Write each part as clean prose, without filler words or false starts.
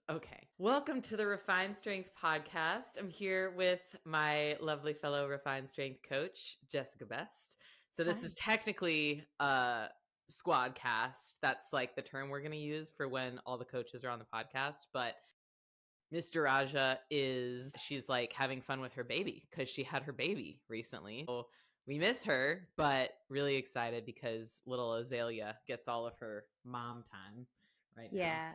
Okay. Welcome to the Refined Strength podcast. I'm here with my lovely fellow Refined Strength coach, Jessica Best. So this is technically a squad cast. That's like the term we're going to use for when all the coaches are on the podcast. But Mr. Raja she's like having fun with her baby because she had her baby recently. So we miss her, but really excited because little Azalea gets all of her mom time right now. Yeah.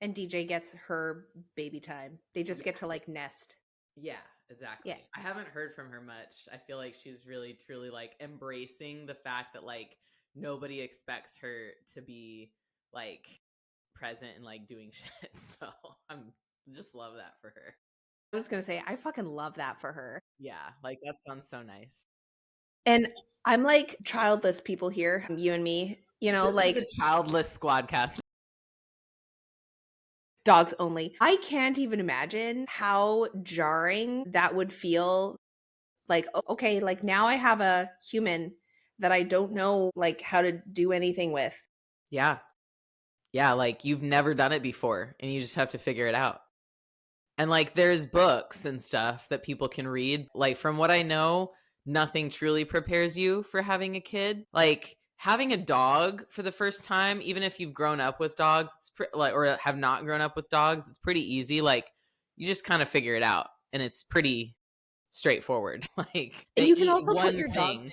And DJ gets her baby time. They just get to like nest. Yeah, exactly. Yeah. I haven't heard from her much. I feel like she's really truly like embracing the fact that like nobody expects her to be like present and like doing shit. So I'm just love that for her. I was going to say, I fucking love that for her. Yeah, like that sounds so nice. And I'm like childless people here, you and me, This like is a childless squadcast. dogs only. I can't even imagine how jarring that would feel. Like, okay, like now I have a human that I don't know like how to do anything with. Yeah. Yeah, like you've never done it before and you just have to figure it out. And like there's books and stuff that people can read. Like from what I know, nothing truly prepares you for having a kid. Like having a dog for the first time, even if you've grown up with dogs, or have not grown up with dogs, it's pretty easy. Like you just kind of figure it out and it's pretty straightforward. Like And they you can eat also put one your thing dog.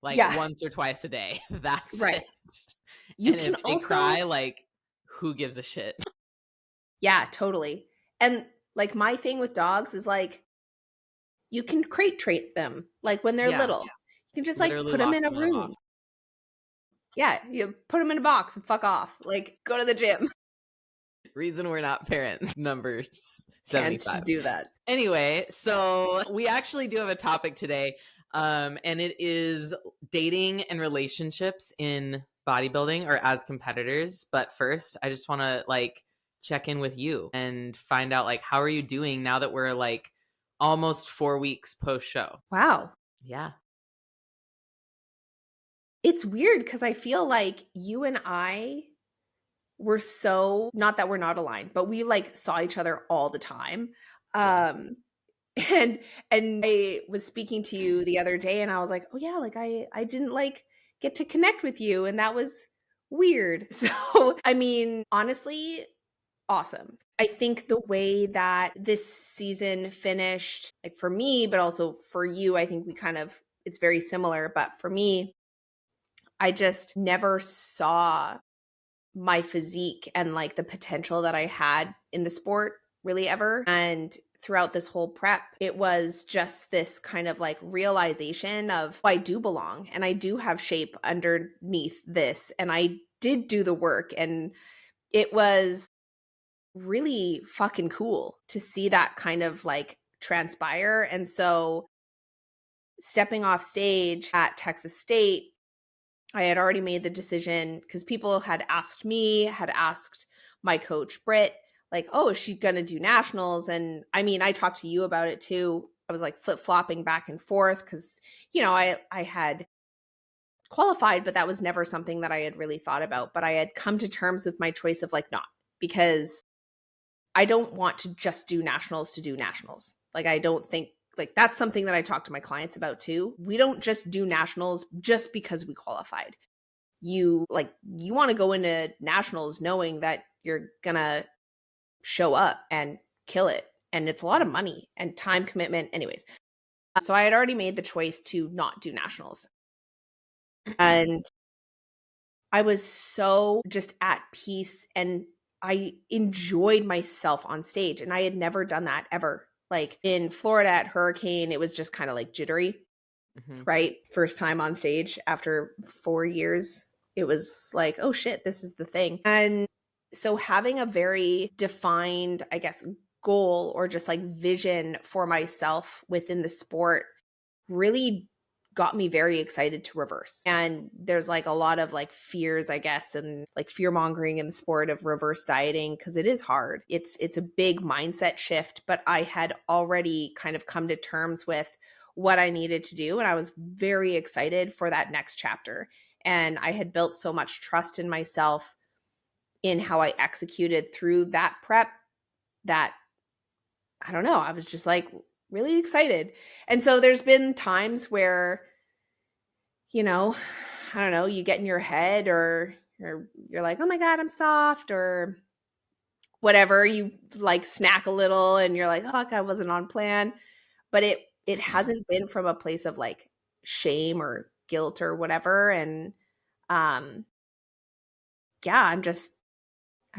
like Yeah. once or twice a day. That's Right. it. You And can if they also cry, like who gives a shit? Yeah, totally. And like my thing with dogs is like you can crate trait them like when they're Yeah, little. You can just like literally put them lock in a them in a box. room. Yeah, you put them in a box and fuck off. Like go to the gym. Reason we're not parents, numbers Can't 75. do that. Anyway, so we actually do have a topic today, and it is dating and relationships in bodybuilding or as competitors. But first, I just want to like check in with you and find out like how are you doing now that we're like almost 4 weeks post show. Wow. Yeah. It's weird because I feel like you and I were so not that we're not aligned, but we like saw each other all the time. Yeah. Um and I was speaking to you the other day and I was like, "Oh yeah, like I didn't like get to connect with you and that was weird." So, I mean, honestly, awesome. I think the way that this season finished, like for me, but also for you, I think it's very similar, but for me, I just never saw my physique and like the potential that I had in the sport really ever. And throughout this whole prep, it was just this kind of like realization of I do belong and I do have shape underneath this. And I did do the work. And it was really fucking cool to see that kind of like transpire. And so stepping off stage at Texas State, I had already made the decision because people had asked me, had asked my coach, Britt, like, oh, is she going to do nationals? And I mean, I talked to you about it too. I was like flip flopping back and forth because, I had qualified, but that was never something that I had really thought about. But I had come to terms with my choice of like not because I don't want to just do nationals to do nationals. Like, I don't think like that's something that I talk to my clients about too. We don't just do nationals just because we qualified. You want to go into nationals knowing that you're going to show up and kill it. And it's a lot of money and time commitment. Anyways, so I had already made the choice to not do nationals. And I was so just at peace and I enjoyed myself on stage. And I had never done that ever. Like in Florida at Hurricane, it was just kind of like jittery, right? First time on stage after 4 years. It was like, oh shit, this is the thing. And so having a very defined, I guess, goal or just like vision for myself within the sport really got me very excited to reverse. And there's like a lot of like fears, I guess, and like fear mongering in the sport of reverse dieting because it is hard. It's a big mindset shift, but I had already kind of come to terms with what I needed to do and I was very excited for that next chapter. And I had built so much trust in myself in how I executed through that prep that, I don't know, I was just like really excited. And so there's been times where, you know, I don't know, you get in your head or you're like, "Oh my god, I'm soft," or whatever, you like snack a little and you're like, "Oh, fuck, I wasn't on plan." But it hasn't been from a place of like shame or guilt or whatever. And um yeah, I'm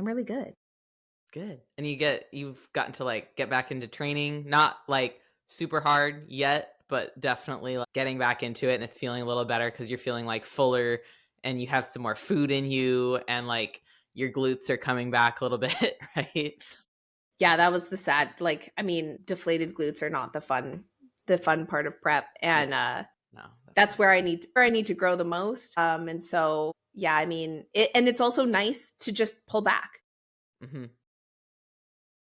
really good. Good. And you've gotten to like get back into training, not like super hard yet, but definitely like getting back into it and it's feeling a little better because you're feeling like fuller and you have some more food in you and like your glutes are coming back a little bit, right? Yeah, that was the sad, like, I mean, deflated glutes are not the fun part of prep. Yeah. And No, that's definitely. where I need to grow the most. And so yeah, I mean, it's also nice to just pull back, Mhm.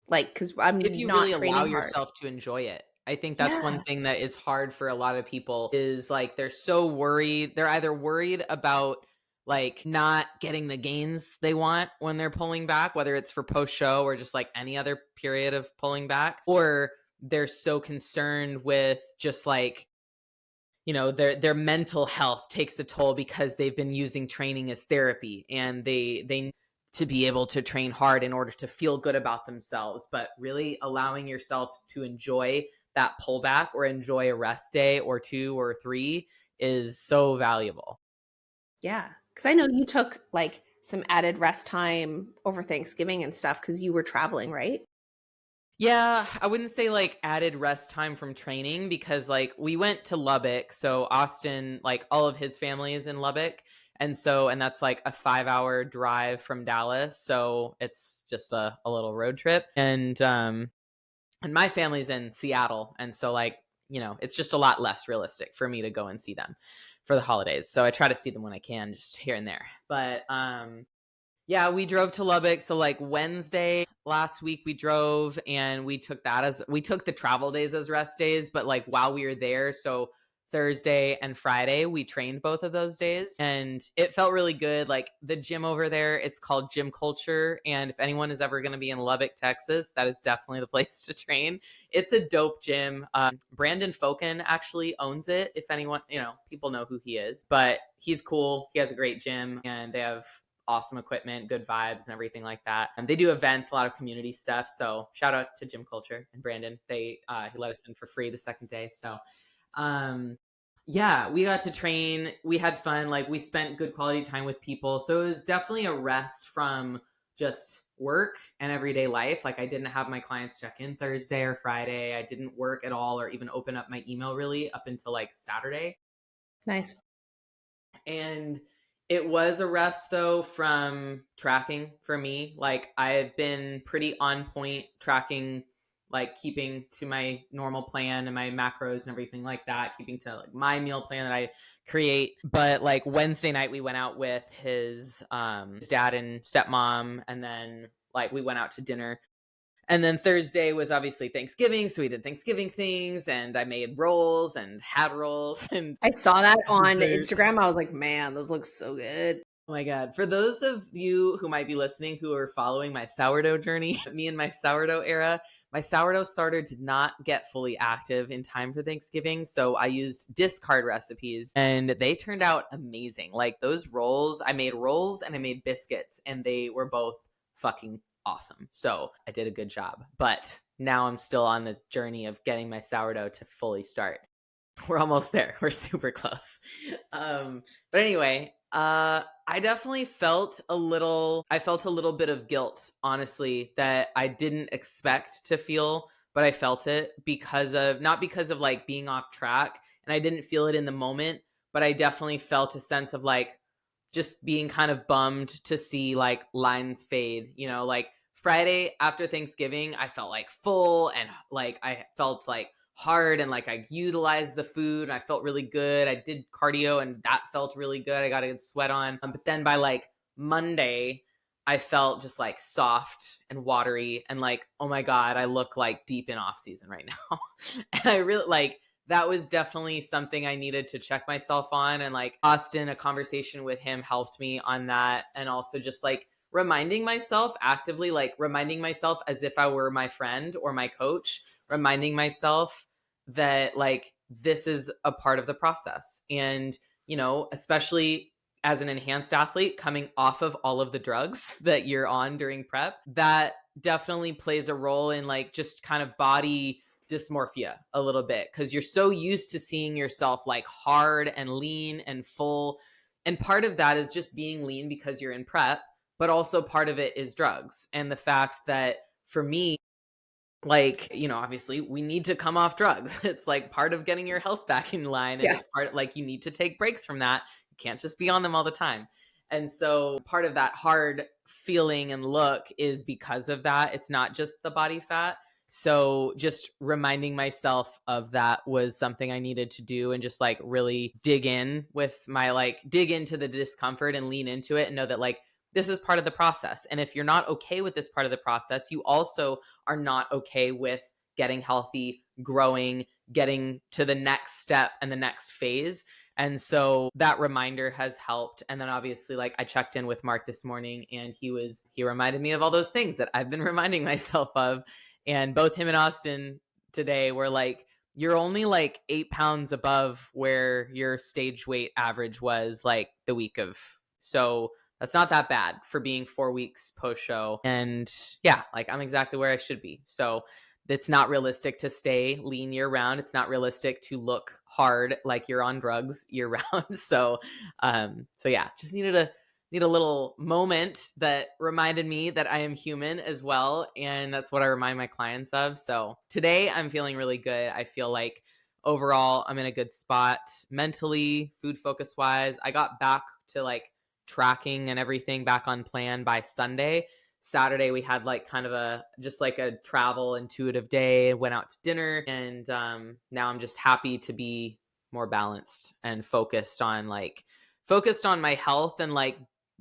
like, because If I'm you not really allow training hard. yourself to enjoy it. I think that's one Yeah. thing that is hard for a lot of people is like they're so worried. They're either worried about like not getting the gains they want when they're pulling back, whether it's for post show or just like any other period of pulling back, or they're so concerned with just like their mental health takes a toll because they've been using training as therapy and they need to be able to train hard in order to feel good about themselves, but really allowing yourself to enjoy that pullback or enjoy a rest day or two or three is so valuable. Yeah, because I know you took, like, some added rest time over Thanksgiving and stuff because you were traveling, right? Yeah, I wouldn't say like added rest time from training because like we went to Lubbock. So Austin, like all of his family is in Lubbock. And that's like a 5 hour drive from Dallas. So it's just a little road trip. And my family's in Seattle. And so like, it's just a lot less realistic for me to go and see them for the holidays. So I try to see them when I can, just here and there. But yeah, we drove to Lubbock. So like Wednesday last week we drove and we took the travel days as rest days, but like while we were there, so Thursday and Friday we trained both of those days and it felt really good. Like the gym over there, it's called Gym Culture, and if anyone is ever going to be in Lubbock, Texas, that is definitely the place to train. It's a dope gym. Brandon Foken actually owns it. If anyone, people know who he is, but he's cool. He has a great gym and they have awesome equipment, good vibes, and everything like that. And they do events, a lot of community stuff. So shout out to Gym Culture and Brandon. He let us in for free the second day. So um, yeah, we got to train. We had fun. Like we spent good quality time with people. So it was definitely a rest from just work and everyday life. Like I didn't have my clients check in Thursday or Friday. I didn't work at all or even open up my email really up until like Saturday. Nice. And it was a rest though from tracking for me. Like I've been pretty on point tracking, like keeping to my normal plan and my macros and everything like that, keeping to like my meal plan that I create. But like Wednesday night we went out with his dad and stepmom, and then like we went out to dinner. And then Thursday was obviously Thanksgiving, so we did Thanksgiving things, and I made rolls and had rolls and I saw that on dessert. Instagram. I was like, "Man, those look so good." Oh my God. For those of you who might be listening who are following my sourdough journey, me and my sourdough era, my sourdough starter did not get fully active in time for Thanksgiving. So I used discard recipes and they turned out amazing. Like those rolls, I made rolls and I made biscuits and they were both fucking awesome. So I did a good job. But now I'm still on the journey of getting my sourdough to fully start. We're almost there. We're super close. But anyway, I definitely I felt a little bit of guilt, honestly, that I didn't expect to feel, but I felt it not because of like being off track, and I didn't feel it in the moment, but I definitely felt a sense of like just being kind of bummed to see like lines fade, like Friday after Thanksgiving, I felt like full and like I felt like hard and like I utilized the food and I felt really good. I did cardio and that felt really good. I got a good sweat on. But then by like Monday, I felt just like soft and watery and like, oh my God, I look like deep in off season right now. And I really like that was definitely something I needed to check myself on. And like Austin, a conversation with him helped me on that. And also just like reminding myself actively, like reminding myself as if I were my friend or my coach, reminding myself that like this is a part of the process. And, you know, especially as an enhanced athlete coming off of all of the drugs that you're on during prep, that definitely plays a role in like just kind of body dysmorphia a little bit, because you're so used to seeing yourself like hard and lean and full. And part of that is just being lean because you're in prep, but also part of it is drugs. And the fact that for me, like, you know, obviously we need to come off drugs. It's like part of getting your health back in line. And Yeah. it's part of, like, you need to take breaks from that. You can't just be on them all the time. And so part of that hard feeling and look is because of that. It's not just the body fat. So just reminding myself of that was something I needed to do, and just like really dig in with my, like, dig into the discomfort and lean into it and know that like this is part of the process. And if you're not okay with this part of the process, you also are not okay with getting healthy, growing, getting to the next step and the next phase. And so that reminder has helped. And then obviously, like, I checked in with Mark this morning, and he reminded me of all those things that I've been reminding myself of. And both him and Austin today were like, you're only like 8 pounds above where your stage weight average was like the week of. So that's not that bad for being 4 weeks post show. And yeah, like I'm exactly where I should be. So it's not realistic to stay lean year round. It's not realistic to look hard like you're on drugs year round. So yeah, just need a little moment that reminded me that I am human as well. And that's what I remind my clients of. So today I'm feeling really good. I feel like overall I'm in a good spot mentally, food focus wise. I got back to like tracking and everything back on plan by Sunday. Saturday we had like kind of a just like a travel intuitive day, went out to dinner, and now I'm just happy to be more balanced and focused on my health, and like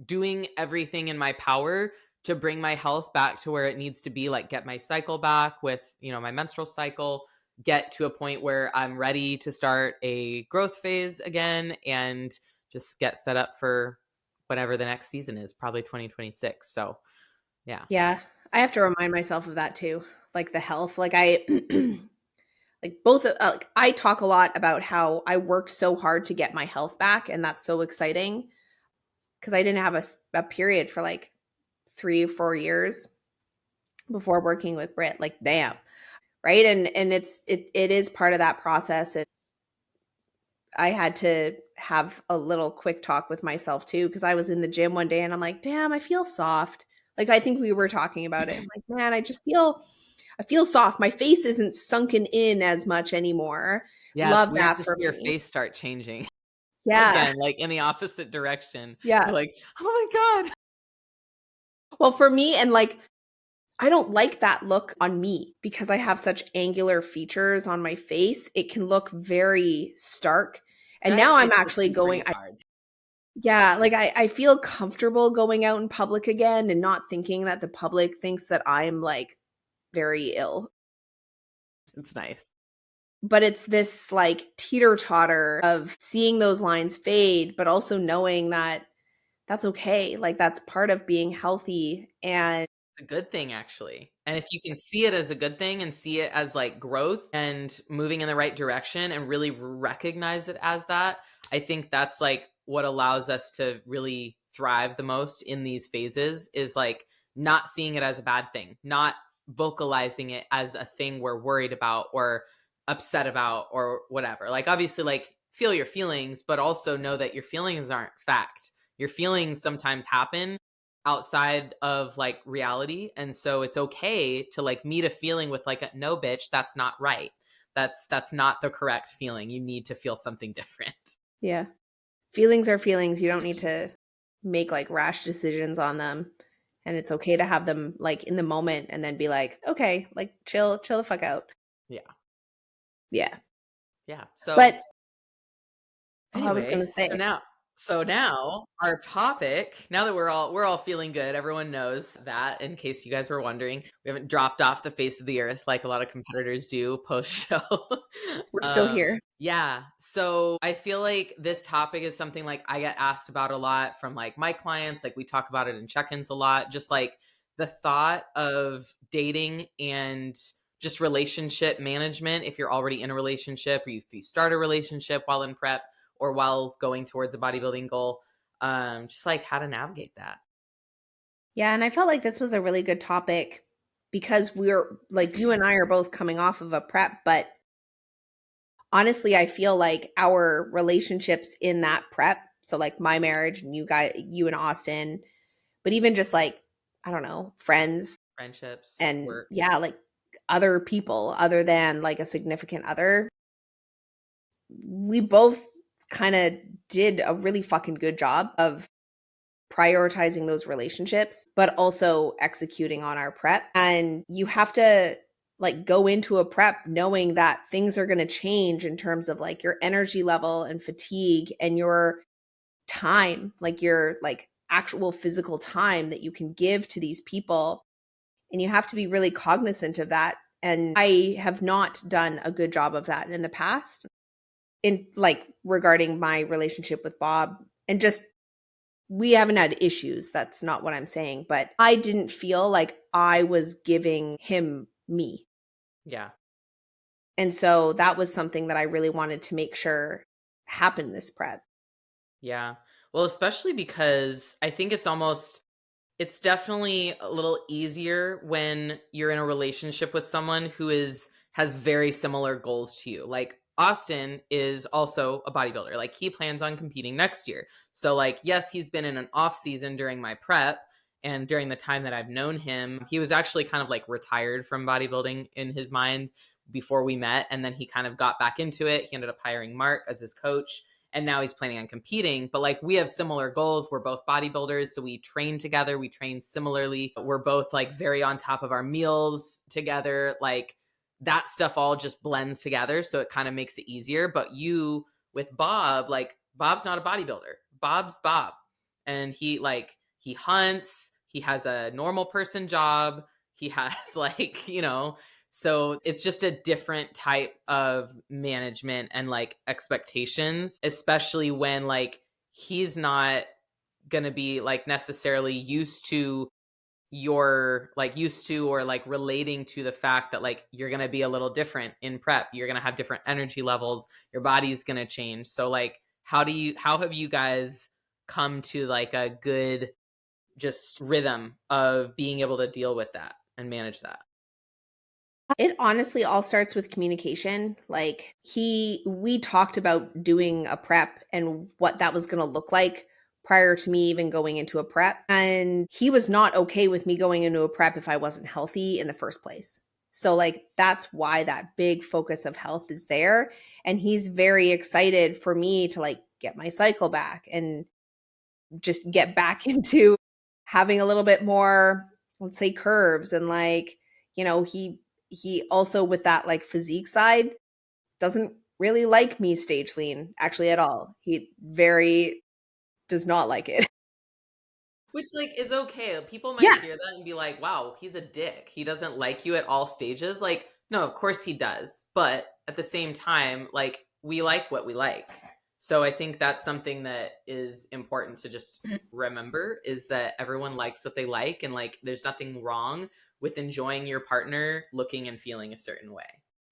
doing everything in my power to bring my health back to where it needs to be, like get my cycle back with, you know, my menstrual cycle, get to a point where I'm ready to start a growth phase again, and just get set up for whatever the next season is, probably 2026. So yeah. Yeah. I have to remind myself of that too. Like the health. Like I like both like I talk a lot about how I worked so hard to get my health back, and that's so exciting because I didn't have a period for like 3 or 4 years before working with Britt. Like damn. Right? And it is part of that process. I had to have a little quick talk with myself too, because I was in the gym one day and I'm like, damn, I feel soft. Like I think we were talking about it. I'm like, man, I feel soft. My face isn't sunken in as much anymore. Yeah, it's Love weird that to for see your me. face start changing Yeah. again, like in the opposite direction. You're Yeah. like, oh my God. Well, for me, and like, I don't like that look on me because I have such angular features on my face. It can look very stark. And That now I'm is the actually supreme going, card. yeah, like I feel comfortable going out in public again and not thinking that the public thinks that I'm like very ill. It's nice. But it's this like teeter-totter of seeing those lines fade, but also knowing that that's okay. Like that's part of being healthy. And A good thing, actually. And if you can see it as a good thing and see it as like growth and moving in the right direction and really recognize it as that, I think that's like what allows us to really thrive the most in these phases, is like not seeing it as a bad thing, not vocalizing it as a thing we're worried about or upset about or whatever. Like obviously like feel your feelings, but also know that your feelings aren't fact. Your feelings sometimes happen outside of like reality, and so it's okay to like meet a feeling with like a no bitch, that's not right, that's not the correct feeling, you need to feel something different. yeah, feelings are feelings. You don't need to make like rash decisions on them. And it's okay to have them like in the moment and then be like, okay, like chill the fuck out. Yeah, Yeah. yeah. So But oh, I was anyway, gonna say, so now So now our topic, now that we're all feeling good, everyone knows that in case you guys were wondering, we haven't dropped off the face of the earth like a lot of competitors do post show. We're still here. Yeah. So I feel like this topic is something like I get asked about a lot from like my clients, like we talk about it in check-ins a lot, just like the thought of dating and just relationship management if you're already in a relationship or if you start a relationship while in prep or while going towards a bodybuilding goal, just like how to navigate that. Yeah, and I felt like this was a really good topic because we're like you and I are both coming off of a prep, but honestly, I feel like our relationships in that prep, so like my marriage and you and Austin, but even just like, I don't know, friends Friendships, and work. yeah, like other people other than like a significant other, we both kind of did a really fucking good job of prioritizing those relationships, but also executing on our prep. And you have to like go into a prep knowing that things are going to change in terms of like your energy level and fatigue and your time, like your like actual physical time that you can give to these people. And you have to be really cognizant of that. And I have not done a good job of that in the past in like regarding my relationship with Bob and just we haven't had issues. That's not what I'm saying, but I didn't feel like I was giving him me. Yeah. And so that was something that I really wanted to make sure happened this prep. Yeah. Well, especially because I think it's definitely a little easier when you're in a relationship with someone who has very similar goals to you. Like Austin is also a bodybuilder. Like he plans on competing next year. So like yes, he's been in an off season during my prep and during the time that I've known him, he was actually kind of like retired from bodybuilding in his mind before we met and then he kind of got back into it. He ended up hiring Mark as his coach and now he's planning on competing. But like we have similar goals. We're both bodybuilders, so we train together. We train similarly. We're both like very on top of our meals together. Like that stuff all just blends together, so it kind of makes it easier. But you with Bob, like Bob's not a bodybuilder. Bob's Bob, and he hunts. He has a normal person job. He has like so it's just a different type of management and like expectations, especially when like he's not going to be like necessarily used to or like relating to the fact that like you're going to be a little different in prep. You're going to have different energy levels. Your body's going to change. So like how have you guys come to like a good just rhythm of being able to deal with that and manage that? It honestly all starts with communication. Like we talked about doing a prep and what that was going to look like prior to me even going into a prep. And he was not okay with me going into a prep if I wasn't healthy in the first place. So like that's why that big focus of health is there. And he's very excited for me to like get my cycle back and just get back into having a little bit more, let's say, curves and like, he also with that like physique side doesn't really like me stage lean actually at all. He very does not like it. Which, like, is okay. People might Yeah. hear that and be like, "Wow, he's a dick. He doesn't like you at all stages." Like, no, of course he does. But at the same time, like, we like what we like. So I think that's something that is important to just remember is that everyone likes what they like and like there's nothing wrong with enjoying your partner looking and feeling a certain way.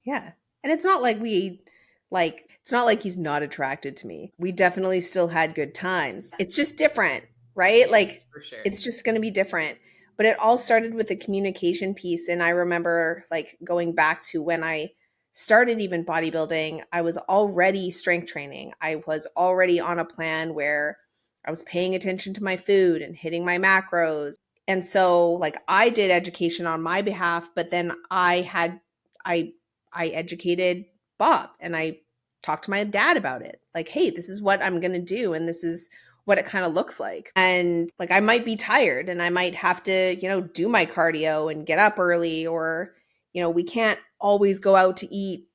Yeah. And it's not like it's not like he's not attracted to me. We definitely still had good times. It's just different, right? Yeah, Like for sure. it's just going to be different. But it all started with the communication piece and I remember like going back to when I started even bodybuilding, I was already strength training. I was already on a plan where I was paying attention to my food and hitting my macros. And so like I did education on my behalf, but then I I educated Bob and I talked to my dad about it. Like, hey, this is what I'm going to do. And this is what it kind of looks like. And like, I might be tired and I might have to, do my cardio and get up early or, we can't always go out to eat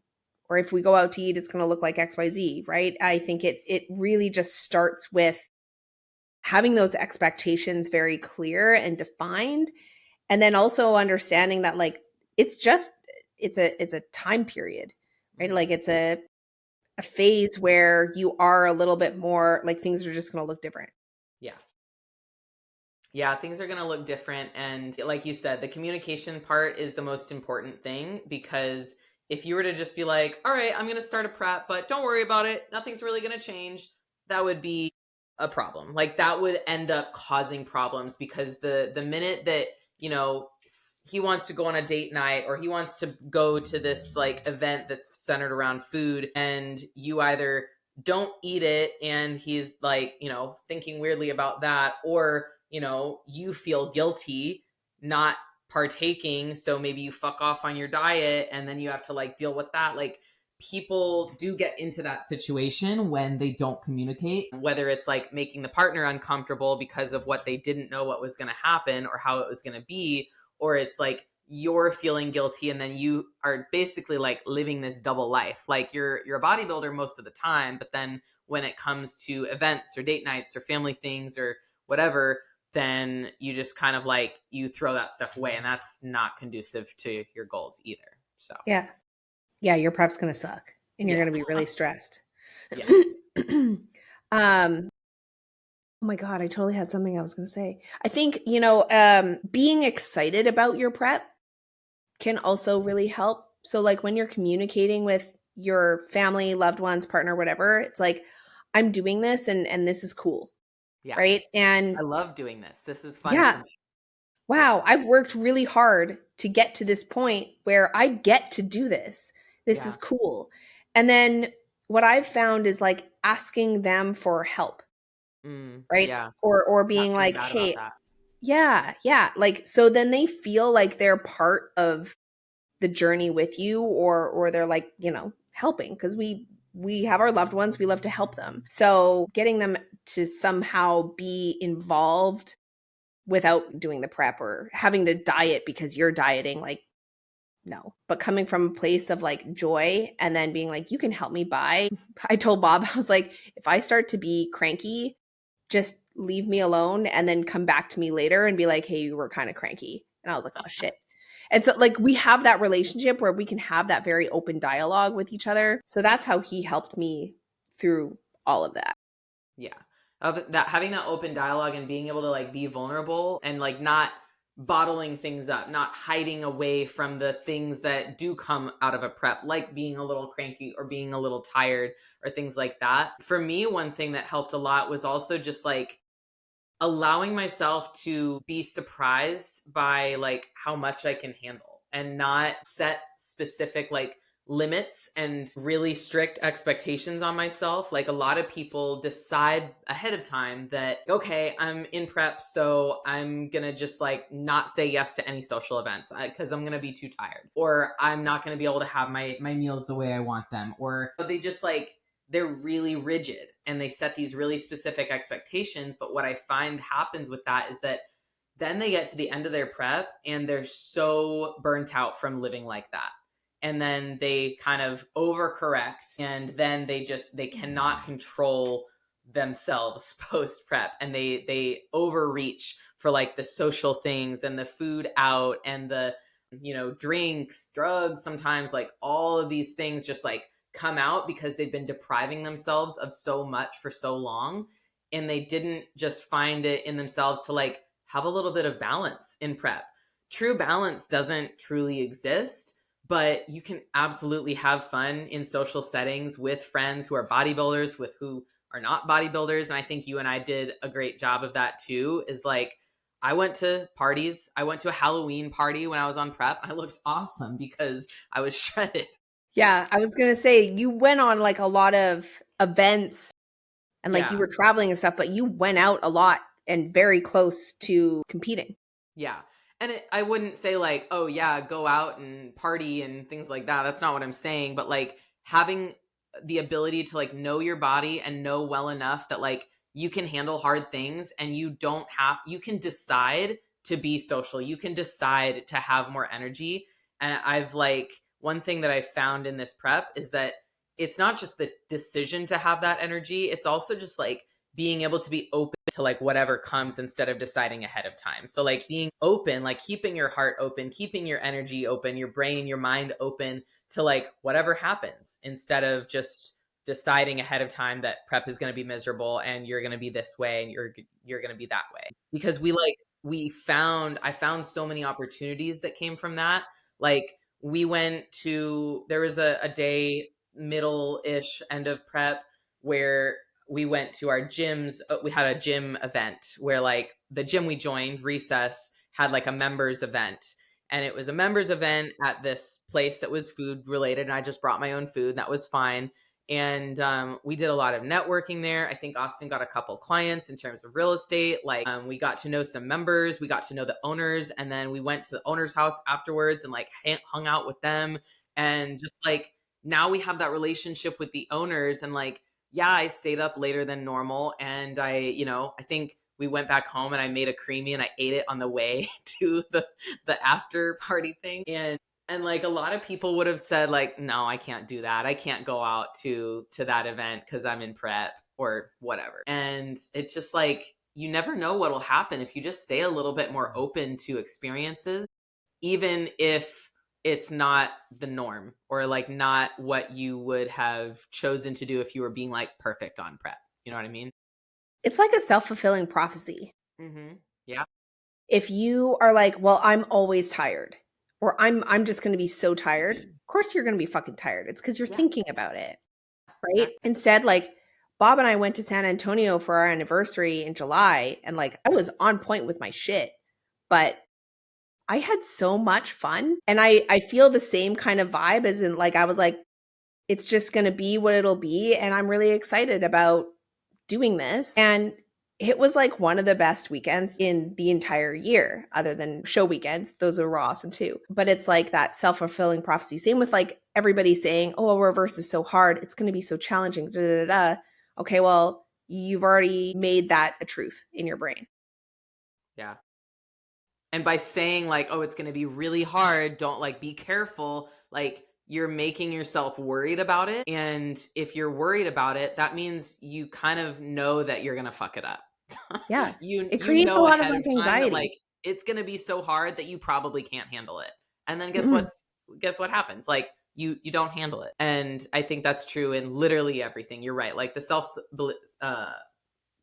or if we go out to eat, it's going to look like XYZ, right? I think it really just starts with having those expectations very clear and defined, and then also understanding that like it's just it's a time period, right? Like it's a phase where you are a little bit more like things are just going to look different. Yeah. Yeah, things are going to look different. And like you said, the communication part is the most important thing, because if you were to just be like, all right, I'm going to start a prep, but don't worry about it, nothing's really going to change, that would be a problem. Like that would end up causing problems, because the minute that, you know, he wants to go on a date night, or he wants to go to this like event that's centered around food, and you either don't eat it and he's like, you know, thinking weirdly about that, or you know, you feel guilty not partaking, so maybe you fuck off on your diet, and then you have to like deal with that. Like people do get into that situation when they don't communicate, whether it's like making the partner uncomfortable because of what they didn't know what was going to happen or how it was going to be, or it's like you're feeling guilty, and then you are basically like living this double life. Like you're a bodybuilder most of the time, but then when it comes to events or date nights or family things or whatever, then you just kind of like you throw that stuff away, and that's not conducive to your goals either. So Yeah. Yeah, your prep's going to suck and you're yeah. going to be really stressed. Yeah. Oh my God, I totally had something I was going to say. I think, being excited about your prep can also really help. So like when you're communicating with your family, loved ones, partner, whatever, it's like, I'm doing this and this is cool. Yeah. Right. And I love doing this. This is fun for yeah, me. Yeah. wow, I've worked really hard to get to this point where I get to do this. This is Yeah. cool. And then what I've found is like asking them for help, right? Yeah. Or Not being feeling like, bad about "Hey, that. yeah, yeah." Like so then they feel like they're part of the journey with you, or they're like, helping, because we have our loved ones, we love to help them. So getting them to somehow be involved without doing the prep or having to diet because you're dieting, like, no. But coming from a place of like joy and then being like, you can help me buy. I told Bob, I was like, if I start to be cranky, just leave me alone and then come back to me later and be like, hey, you were kind of cranky. And I was like, oh shit. And so like we have that relationship where we can have that very open dialogue with each other. So that's how he helped me through all of that. Yeah. Of that, having that open dialogue and being able to like be vulnerable and like not bottling things up, not hiding away from the things that do come out of a prep, like being a little cranky or being a little tired or things like that. For me, one thing that helped a lot was also just like allowing myself to be surprised by like how much I can handle, and not set specific like limits and really strict expectations on myself. Like a lot of people decide ahead of time that, okay, I'm in prep, so I'm gonna just like not say yes to any social events because I'm gonna be too tired, or I'm not gonna be able to have my meals the way I want them, or they just like they're really rigid and they set these really specific expectations. But what I find happens with that is that then they get to the end of their prep and they're so burnt out from living like that. And then they kind of overcorrect, and then they cannot control themselves post prep, and they overreach for like the social things and the food out and the, you know, drinks, drugs, sometimes like all of these things just like come out because they've been depriving themselves of so much for so long, and they didn't just find it in themselves to like have a little bit of balance in prep. True balance doesn't truly exist, but you can absolutely have fun in social settings with friends who are bodybuilders, with who are not bodybuilders. And I think you and I did a great job of that too. Is like, I went to parties. I went to a Halloween party when I was on prep. I looked awesome because I was shredded. Yeah, I was going to say you went on like a lot of events and like you Yeah. were traveling and stuff, but you went out a lot and very close to competing. Yeah. And I wouldn't say like, oh yeah, go out and party and things like that. That's not what I'm saying. But like having the ability to like know your body and know well enough that like you can handle hard things, and you can decide to be social. You can decide to have more energy. And I've like one thing that I found in this prep is that it's not just this decision to have that energy, it's also just like being able to be open to like whatever comes instead of deciding ahead of time. So like being open, like keeping your heart open, keeping your energy open, your brain, your mind open to like whatever happens, instead of just deciding ahead of time that prep is going to be miserable and you're going to be this way and you're going to be that way. Because I found so many opportunities that came from that. Like there was a day middle-ish end of prep where we went to our gyms. We had a gym event where like the gym we joined, Recess, had like a members event, and it was a members event at this place that was food related, and I just brought my own food, and that was fine. And we did a lot of networking there. I think Austin got a couple clients in terms of real estate. Like we got to know some members, we got to know the owners, and then we went to the owner's house afterwards and like hung out with them. And just like now we have that relationship with the owners. And like, yeah, I stayed up later than normal, and I think we went back home and I made a creamy and I ate it on the way to the after party thing. And like a lot of people would have said like, no, I can't do that, I can't go out to that event because I'm in prep or whatever. And it's just like, you never know what'll happen if you just stay a little bit more open to experiences, even if it's not the norm or like not what you would have chosen to do if you were being like perfect on prep. You know what I mean? It's like a self-fulfilling prophecy. Mm-hmm. Yeah. If you are like, well, I'm always tired, or I'm just going to be so tired, of course you're going to be fucking tired. It's because you're Yeah. thinking about it, right? Exactly. Instead, like Bob and I went to San Antonio for our anniversary in July, and like I was on point with my shit, but I had so much fun. And I feel the same kind of vibe as in like I was like, it's just going to be what it'll be, and I'm really excited about doing this. And it was like one of the best weekends in the entire year, other than show weekends. Those were awesome too. But it's like that self-fulfilling prophecy. Same with like everybody saying, oh, reverse is so hard, it's going to be so challenging. Da, da, da, da. Okay, well, you've already made that a truth in your brain. Yeah. And by saying like, oh, it's going to be really hard, don't like, be careful, like you're making yourself worried about it. And if you're worried about it, that means you kind of know that you're going to fuck it up. Yeah. you It you creates a know lot of ahead of like time that anxiety. like it's going to be so hard that you probably can't handle it. And then Mhm. guess what happens? Like you don't handle it. And I think that's true in literally everything. You're right. Like the self uh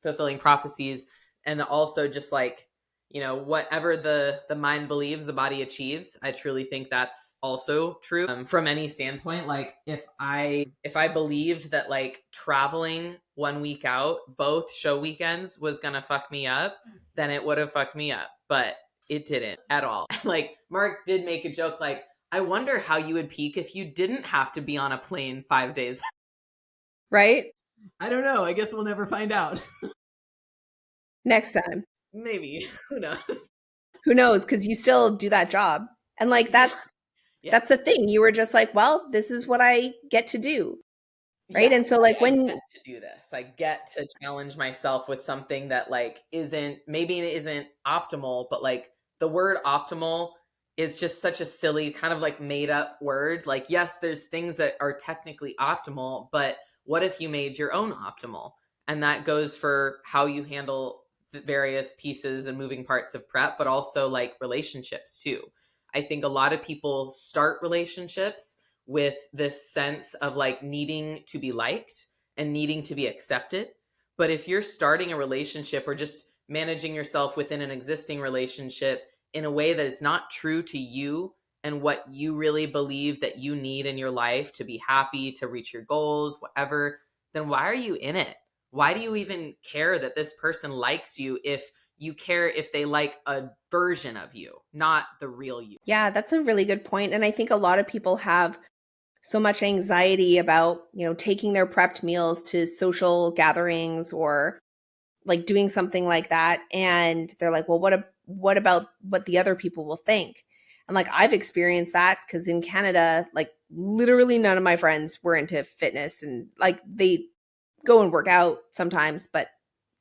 fulfilling prophecies, and also just like, whatever the mind believes, the body achieves. I truly think that's also true, from any standpoint. Like if I believed that like traveling 1 week out both show weekends was gonna fuck me up, then it would have fucked me up, but it didn't at all. Like Mark did make a joke like, I wonder how you would peak if you didn't have to be on a plane 5 days. Right? I don't know, I guess we'll never find out. Next time. Maybe. Who knows? Who knows? Because you still do that job. And like Yeah. Yeah. that's the thing. You were just like, well, this is what I get to do. Right. Yeah. And so like I get when to do this. I get to challenge myself with something that like maybe it isn't optimal, but like the word optimal is just such a silly kind of like made up word. Like, yes, there's things that are technically optimal, but what if you made your own optimal? And that goes for how you handle the various pieces and moving parts of prep, but also like relationships too. I think a lot of people start relationships with this sense of like needing to be liked and needing to be accepted. But if you're starting a relationship or just managing yourself within an existing relationship in a way that is not true to you and what you really believe that you need in your life to be happy, to reach your goals, whatever, then why are you in it? Why do you even care that this person likes you if you care if they like a version of you, not the real you? yeah, that's a really good point. And I think a lot of people have so much anxiety about, taking their prepped meals to social gatherings or like doing something like that. And they're like, well, what about what the other people will think? And like I've experienced that because in Canada, like literally none of my friends were into fitness, and like they go and work out sometimes, but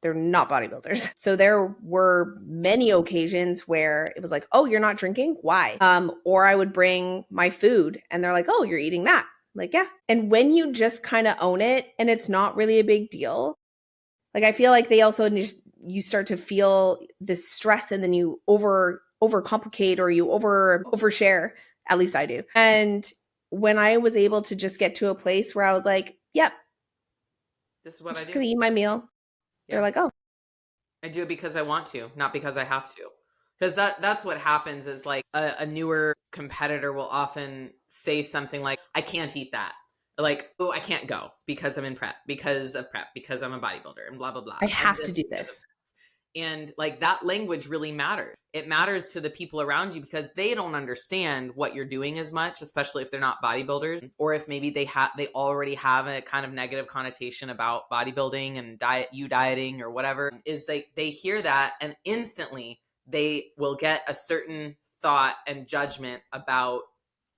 they're not bodybuilders. So there were many occasions where it was like, oh, you're not drinking? Why? Or I would bring my food and they're like, oh, you're eating that. Like, yeah. And when you just kind of own it and it's not really a big deal, like I feel like they also just, you start to feel this stress and then you overcomplicate or you overshare. At least I do. And when I was able to just get to a place where I was like, yep, This is what I'm I just do. gonna eat my meal. Yeah. They're like, oh, I do it because I want to, not because I have to. Because that's what happens is like a newer competitor will often say something like, I can't eat that. Like, oh, I can't go because I'm in prep, because of prep, because I'm a bodybuilder and blah, blah, blah. I And have to this do because of this. this. And like that language really matters. It matters to the people around you because they don't understand what you're doing as much, especially if they're not bodybuilders, or if maybe they already have a kind of negative connotation about bodybuilding and dieting or whatever. Is they hear that and instantly they will get a certain thought and judgment about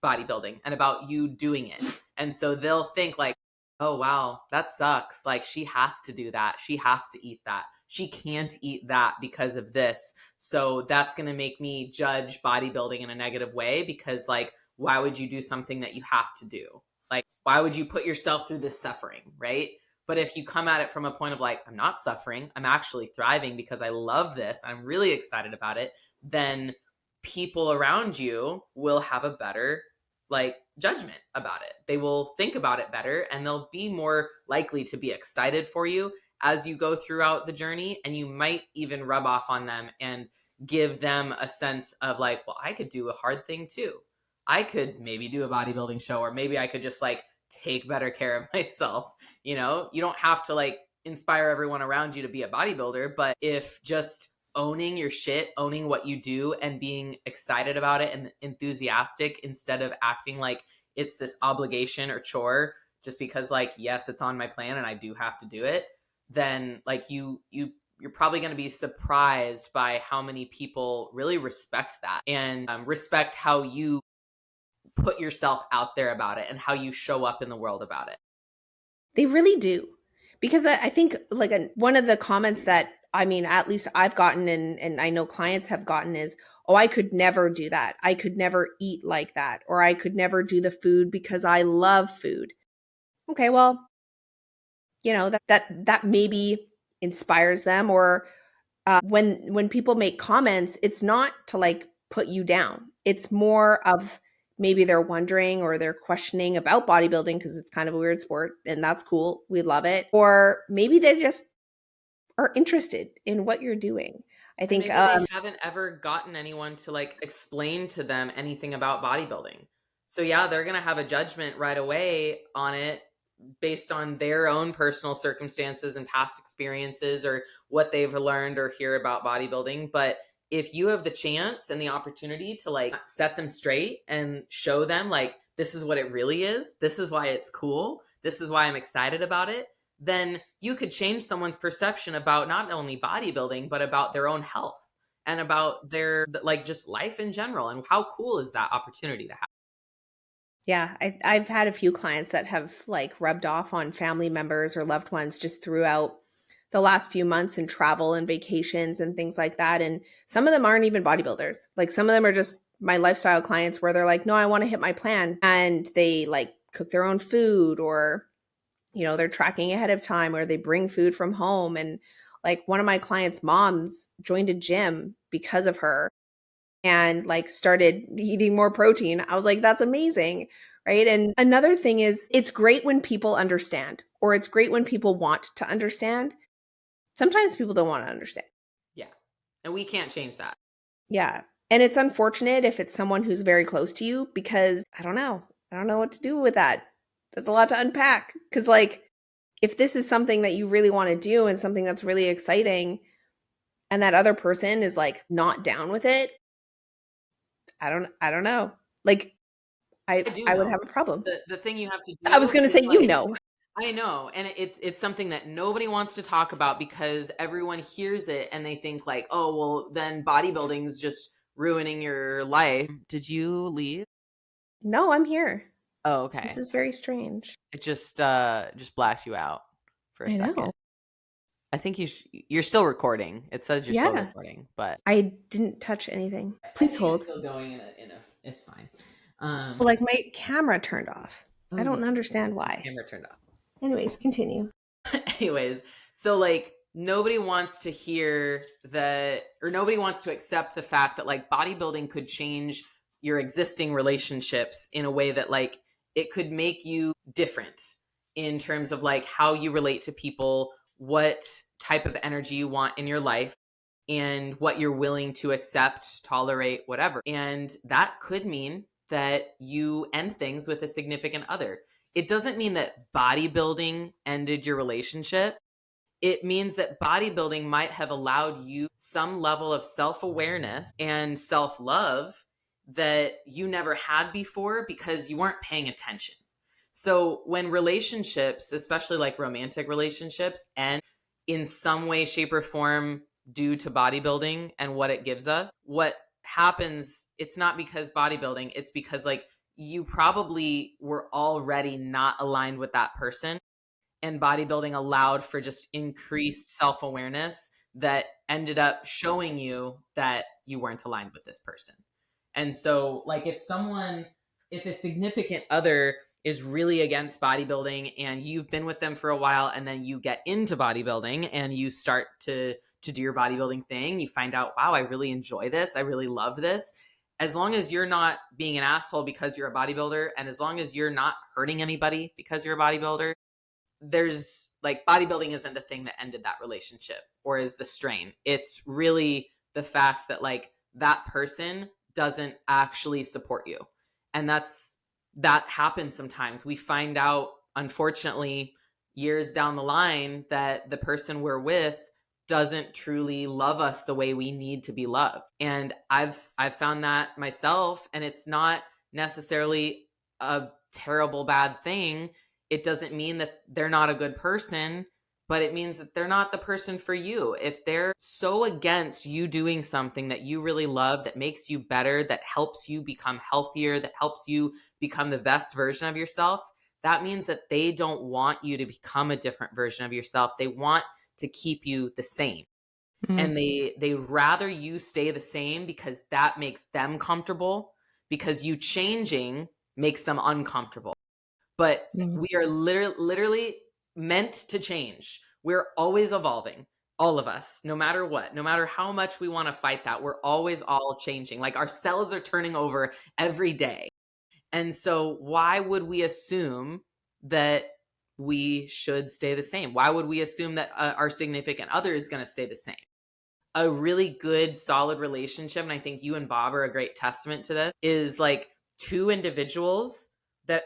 bodybuilding and about you doing it. And so they'll think like, oh wow, that sucks. Like she has to do that. She has to eat that. She can't eat that because of this. So that's going to make me judge bodybuilding in a negative way because like why would you do something that you have to do? Like why would you put yourself through this suffering, right? But if you come at it from a point of like I'm not suffering, I'm actually thriving because I love this, I'm really excited about it, then people around you will have a better like judgment about it. They will think about it better and they'll be more likely to be excited for you as you go throughout the journey. And you might even rub off on them and give them a sense of like, well, I could do a hard thing too. I could maybe do a bodybuilding show, or maybe I could just like take better care of myself. You know, you don't have to like inspire everyone around you to be a bodybuilder, but if just owning your shit, owning what you do and being excited about it and enthusiastic instead of acting like it's this obligation or chore just because like yes, it's on my plan and I do have to do it, then like you're probably going to be surprised by how many people really respect that and respect how you put yourself out there about it and how you show up in the world about it. They really do. Because I think like one of the comments that I mean, at least I've gotten and I know clients have gotten is, oh, I could never do that. I could never eat like that. Or I could never do the food because I love food. Okay, well, that maybe inspires them. Or when people make comments, it's not to like put you down. It's more of maybe they're wondering or they're questioning about bodybuilding because it's kind of a weird sport and that's cool. We love it. Or maybe they just are interested in what you're doing. I And think maybe they haven't ever gotten anyone to like explain to them anything about bodybuilding. So yeah, they're going to have a judgment right away on it based on their own personal circumstances and past experiences or what they've learned or hear about bodybuilding. But if you have the chance and the opportunity to like set them straight and show them like this is what it really is, this is why it's cool, this is why I'm excited about it, then you could change someone's perception about not only bodybuilding but about their own health and about their like just life in general. And how cool is that opportunity to have? yeah, I've had a few clients that have like rubbed off on family members or loved ones just throughout the last few months and travel and vacations and things like that. And some of them aren't even bodybuilders. Like some of them are just my lifestyle clients where they're like, no, I want to hit my plan. And they like cook their own food or, they're tracking ahead of time or they bring food from home. And like one of my clients' moms joined a gym because of her and like started eating more protein. I was like, that's amazing. Right. And another thing is, it's great when people understand, or it's great when people want to understand. Sometimes people don't want to understand. Yeah. And we can't change that. Yeah. And it's unfortunate if it's someone who's very close to you because I don't know. I don't know what to do with that. That's a lot to unpack. Cause like, if this is something that you really want to do and something that's really exciting, and that other person is like not down with it, I don't know. Like, I do I would know. have a problem. The thing you have to I was do gonna is say, like . I know, and it's something that nobody wants to talk about because everyone hears it and they think like, oh, well, then bodybuilding's just ruining your life. Did you leave? No, I'm here. Oh, This okay. is very strange. It just blacked you out for a I second. know. I think you're still recording. It says you're still Yeah. recording, but I didn't touch anything. I Please think it's hold. still going in a it's fine. Well, like my camera turned off. Oh I don't yes, understand yes, your why. camera turned off. Anyways, continue. Anyways, so like nobody wants to hear that, or nobody wants to accept the fact that like bodybuilding could change your existing relationships in a way that like it could make you different in terms of like how you relate to people, what type of energy you want in your life, and what you're willing to accept, tolerate, whatever. And that could mean that you end things with a significant other. It doesn't mean that bodybuilding ended your relationship. It means that bodybuilding might have allowed you some level of self awareness and self love that you never had before because you weren't paying attention. So, when relationships, especially like romantic relationships, end in some way, shape, or form due to bodybuilding and what it gives us, what happens, it's not because bodybuilding, it's because like you probably were already not aligned with that person, and bodybuilding allowed for just increased self-awareness that ended up showing you that you weren't aligned with this person. And so like if a significant other is really against bodybuilding and you've been with them for a while and then you get into bodybuilding and you start to do your bodybuilding thing, you find out, wow, I really enjoy this, I really love this. As long as you're not being an asshole because you're a bodybuilder, and as long as you're not hurting anybody because you're a bodybuilder, there's like bodybuilding isn't the thing that ended that relationship or is the strain. It's really the fact that like that person doesn't actually support you. And that happens sometimes. We find out, unfortunately, years down the line that the person we're with doesn't truly love us the way we need to be loved. And I've found that myself, and it's not necessarily a terrible bad thing. It doesn't mean that they're not a good person, but it means that they're not the person for you. If they're so against you doing something that you really love, that makes you better, that helps you become healthier, that helps you become the best version of yourself, that means that they don't want you to become a different version of yourself. They want to keep you the same. Mm-hmm. And they rather you stay the same because that makes them comfortable, because you changing makes them uncomfortable. But we are literally meant to change. We're always evolving, all of us, no matter what, no matter how much we want to fight that, we're always all changing. Like our cells are turning over every day. And so why would we assume that we should stay the same? Why would we assume that our significant other is going to stay the same? A really good, solid relationship, and I think you and Bob are a great testament to this, is like two individuals that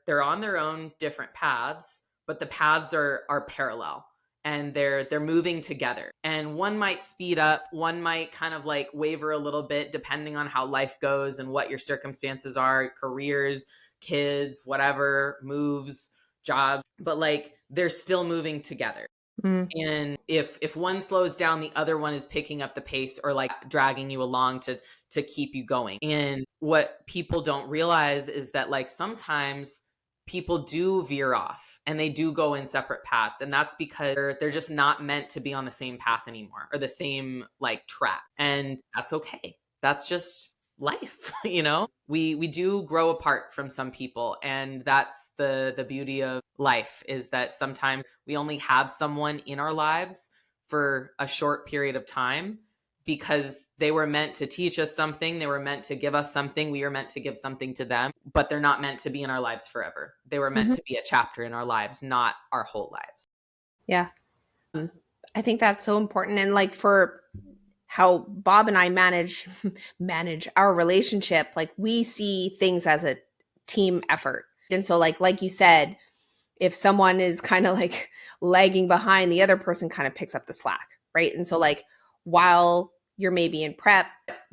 they're on their own different paths, but the paths are parallel and they're moving together. And one might speed up, one might kind of like waver a little bit depending on how life goes and what your circumstances are, careers, kids, whatever, moves, jobs, but like they're still moving together. And if one slows down, the other one is picking up the pace or like dragging you along to keep you going. And what people don't realize is that like sometimes people do veer off and they do go in separate paths, and that's because they're just not meant to be on the same path anymore or the same like track. And that's okay. That's just life. We do grow apart from some people, and that's the beauty of life, is that sometimes we only have someone in our lives for a short period of time because they were meant to teach us something, they were meant to give us something, we are meant to give something to them, but they're not meant to be in our lives forever. They were meant to be a chapter in our lives, not our whole lives. Yeah. I think that's so important. And like for how Bob and I manage our relationship, like we see things as a team effort. And so like you said, if someone is kind of like lagging behind, the other person kind of picks up the slack, right? And so like while you're maybe in prep,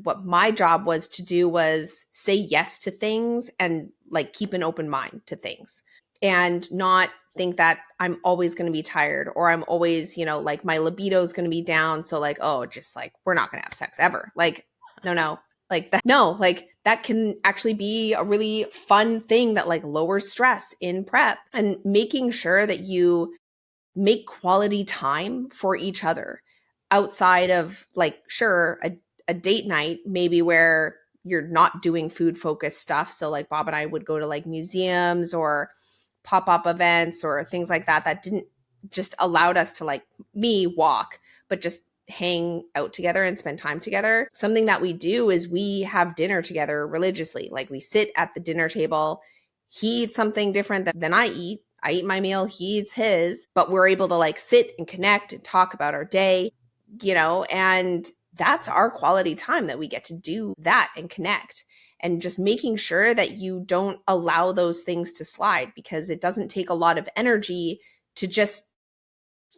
what my job was to do was say yes to things and like keep an open mind to things and not think that I'm always going to be tired or I'm always, like my libido is going to be down. So like, oh, just like, we're not going to have sex ever. Like, no, like that. No, like that can actually be a really fun thing that like lowers stress in prep, and making sure that you make quality time for each other outside of like, sure, a date night, maybe where you're not doing food focused stuff. So like Bob and I would go to like museums or pop-up events or things like that that didn't just allowed us to like me walk, but just hang out together and spend time together. Something that we do is we have dinner together religiously. Like we sit at the dinner table. He eats something different than I eat. I eat my meal, he eats his, but we're able to like sit and connect and talk about our day, you know, and that's our quality time, that we get to do that and connect. And just making sure that you don't allow those things to slide, because it doesn't take a lot of energy to just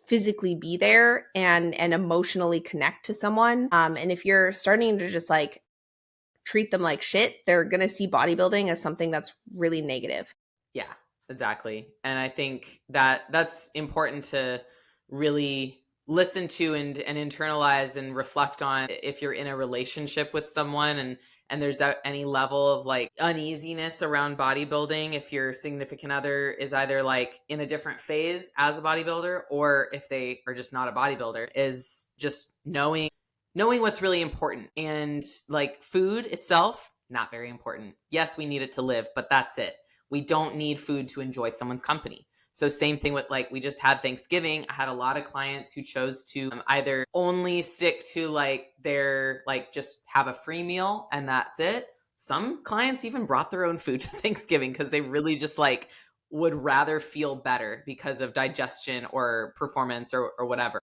physically be there and emotionally connect to someone. And if you're starting to just like treat them like shit, they're going to see bodybuilding as something that's really negative. Yeah, exactly. And I think that that's important to really listen to and internalize and reflect on if you're in a relationship with someone and there's any level of like uneasiness around bodybuilding, if your significant other is either like in a different phase as a bodybuilder or if they are just not a bodybuilder, is just knowing what's really important. And like food itself, not very important. Yes, we need it to live, but that's it. We don't need food to enjoy someone's company. So same thing with like, we just had Thanksgiving. I had a lot of clients who chose to either only stick to like their, like just have a free meal and that's it. Some clients even brought their own food to Thanksgiving because they really just like would rather feel better because of digestion or performance or whatever.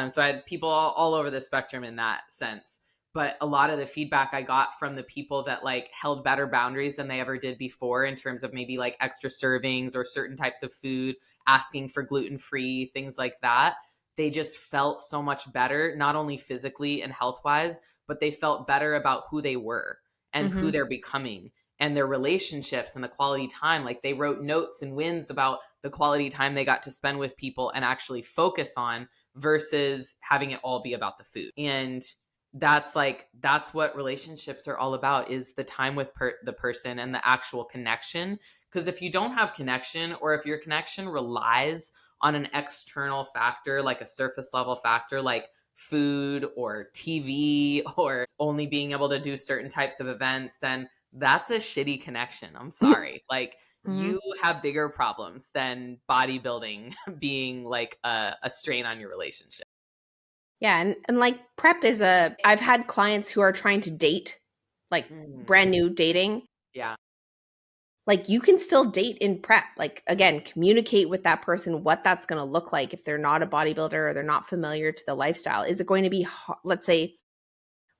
So I had people all over the spectrum in that sense. But a lot of the feedback I got from the people that like held better boundaries than they ever did before in terms of maybe like extra servings or certain types of food, asking for gluten-free, things like that. They just felt so much better, not only physically and health-wise, but they felt better about who they were and who Mm-hmm. they're becoming and their relationships and the quality time. Like they wrote notes and wins about the quality time they got to spend with people and actually focus on versus having it all be about the food. And that's what relationships are all about, is the time with the person and the actual connection. Because if you don't have connection, or if your connection relies on an external factor like a surface level factor like food or TV or only being able to do certain types of events, then that's a shitty connection. I'm sorry. Like Mm-hmm. you have bigger problems than bodybuilding being like a strain on your relationship. Yeah, and like prep is a I've had clients who are trying to date, like Mm, brand new dating. yeah. Like you can still date in prep. Like again, communicate with that person what that's going to look like if they're not a bodybuilder or they're not familiar to the lifestyle. Is it going to be let's say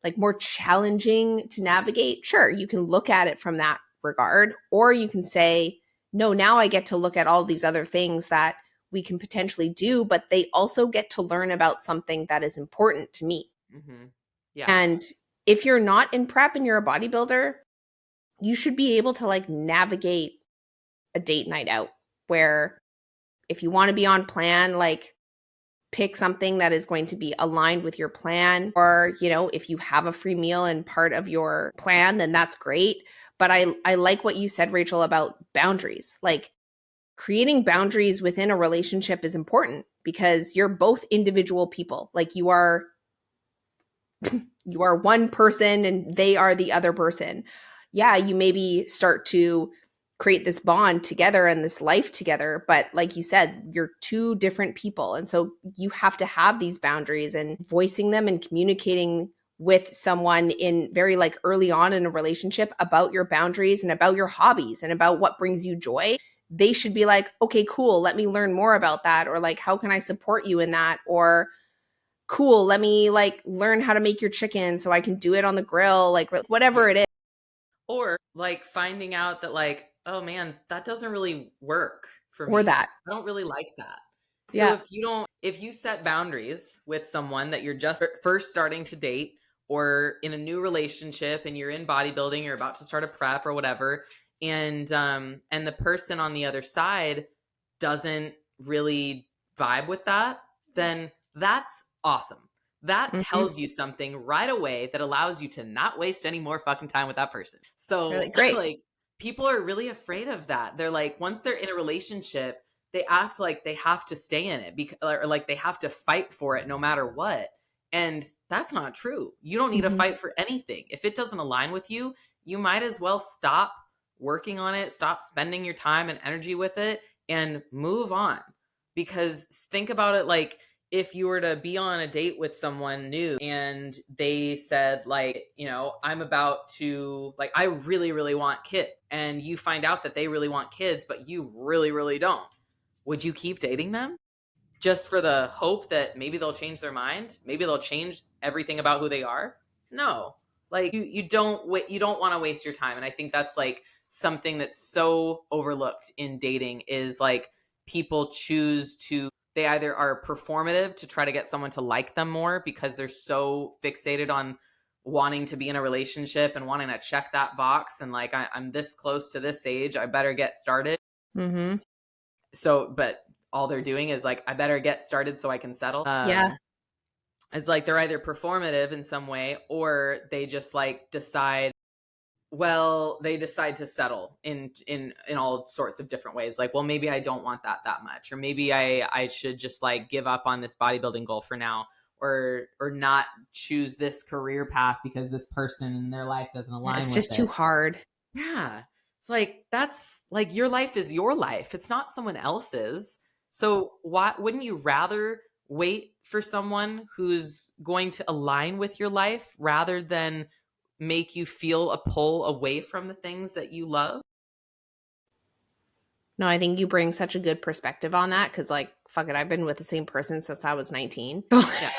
like more challenging to navigate? Sure, you can look at it from that regard, or you can say, no, now I get to look at all these other things that we can potentially do, but they also get to learn about something that is important to me. Hmm. Yeah. And if you're not in prep and you're a bodybuilder, you should be able to like navigate a date night out where if you want to be on plan, like pick something that is going to be aligned with your plan. Or, you know, if you have a free meal and part of your plan, then that's great. But I like what you said, Rachel, about boundaries. Like creating boundaries within a relationship is important because you're both individual people. Like you are one person and they are the other person. Yeah, you maybe start to create this bond together and this life together, but like you said, you're two different people. And so you have to have these boundaries, and voicing them and communicating with someone in very like early on in a relationship about your boundaries and about your hobbies and about what brings you joy. They should be like, okay, cool, let me learn more about that, or like, how can I support you in that? Or cool, let me like learn how to make your chicken so I can do it on the grill, like Yeah. whatever it is. Or like finding out that like, oh man, that doesn't really work for Or me. that. I don't really like that. So Yeah. if you set boundaries with someone that you're just first starting to date or in a new relationship and you're in bodybuilding, you're about to start a prep or whatever, and the person on the other side doesn't really vibe with that, then that's awesome. That Mhm. tells you something right away that allows you to not waste any more fucking time with that person. You're So, like, great. like, people are really afraid of that. They're like, once they're in a relationship, they act like they have to stay in it because, or like they have to fight for it no matter what. And that's not true. You don't need to fight for anything. If it doesn't align with you, you might as well stop working on it, stop spending your time and energy with it, and move on. Because think about it, like if you were to be on a date with someone new and they said, like, I'm about to, like, I really, really want kids. And you find out that they really want kids, but you really, really don't. Would you keep dating them? Just for the hope that maybe they'll change their mind, maybe they'll change everything about who they are? No. Like you don't want to waste your time. And I think that's like something that's so overlooked in dating is like people choose to, they either are performative to try to get someone to like them more because they're so fixated on wanting to be in a relationship and wanting to check that box, and like I'm this close to this age, I better get started. So, but all they're doing is like, I better get started so I can settle. Yeah. It's like they're either performative in some way, or they just like decide, well, they decide to settle in all sorts of different ways. Like, well, maybe I don't want that much, or maybe I should just like give up on this bodybuilding goal for now, or not choose this career path because this person in their life doesn't align with it. It's just too hard. Yeah. It's like, that's like, your life is your life. It's not someone else's. So why wouldn't you rather wait for someone who's going to align with your life rather than make you feel a pull away from the things that you love? No, I think you bring such a good perspective on that because, like, fuck it, I've been with the same person since I was 19. Yeah.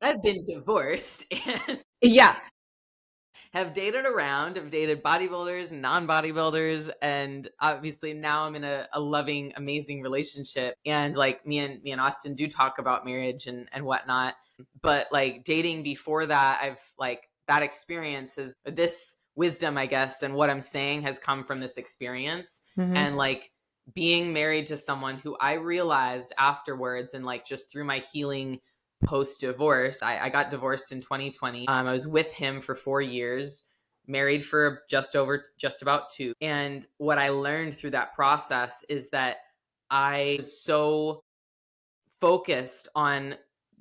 I've been divorced and Yeah. have dated around, have dated bodybuilders, non-bodybuilders, and obviously now I'm in a loving, amazing relationship. And like me and Austin do talk about marriage and whatnot. But like dating before that, I've like that experience is this wisdom, I guess, and what I'm saying has come from this experience. And like being married to someone who I realized afterwards, and like just through my healing post divorce. I got divorced in 2020. I was with him for 4 years, married for just about 2. And what I learned through that process is that I was so focused on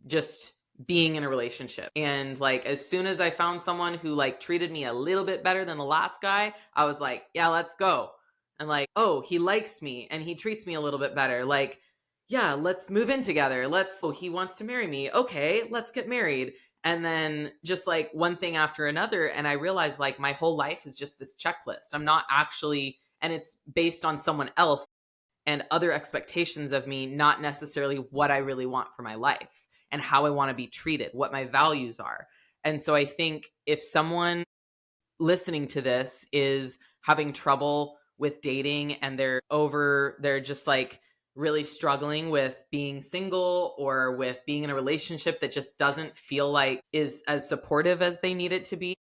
just being in a relationship. And like as soon as I found someone who like treated me a little bit better than the last guy, I was like, yeah, let's go. And like, oh, he likes me and he treats me a little bit better. Like, yeah, let's move in together. Oh, he wants to marry me. Okay, let's get married. And then just like one thing after another. And I realized like my whole life is just this checklist. I'm not actually, and it's based on someone else and other expectations of me, not necessarily what I really want for my life and how I want to be treated, what my values are. And so I think if someone listening to this is having trouble with dating and they're just like really struggling with being single or with being in a relationship that just doesn't feel like is as supportive as they need it to be,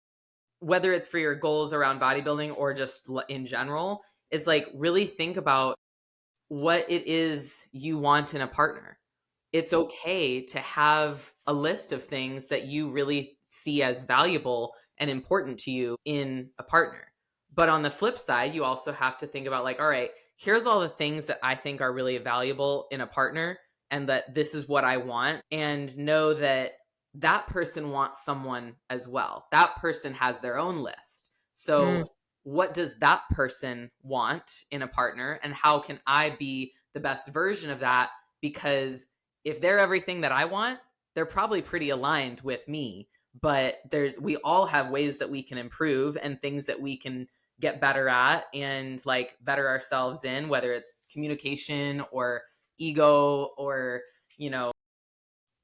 whether it's for your goals around bodybuilding or just in general, is like really think about what it is you want in a partner. It's okay to have a list of things that you really see as valuable and important to you in a partner. But on the flip side, you also have to think about like, all right, here's all the things that I think are really valuable in a partner and that this is what I want, and know that that person wants someone as well. That person has their own list. So what does that person want in a partner, and how can I be the best version of that? Because if they're everything that I want, they're probably pretty aligned with me, but we all have ways that we can improve and things that we can get better at and like better ourselves in, whether it's communication or ego or,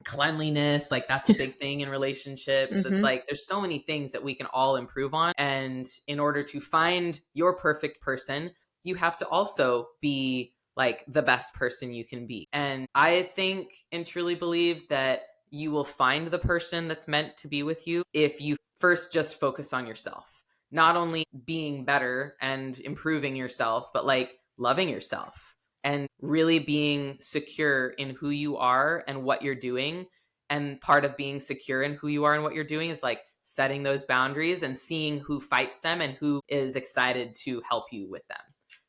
cleanliness. Like that's a big thing in relationships. It's like there's so many things that we can all improve on, and in order to find your perfect person, you have to also be like the best person you can be. And I think and truly believe that you will find the person that's meant to be with you if you first just focus on yourself, not only being better and improving yourself, but like loving yourself and really being secure in who you are and what you're doing. And part of being secure in who you are and what you're doing is like setting those boundaries and seeing who fights them and who is excited to help you with them.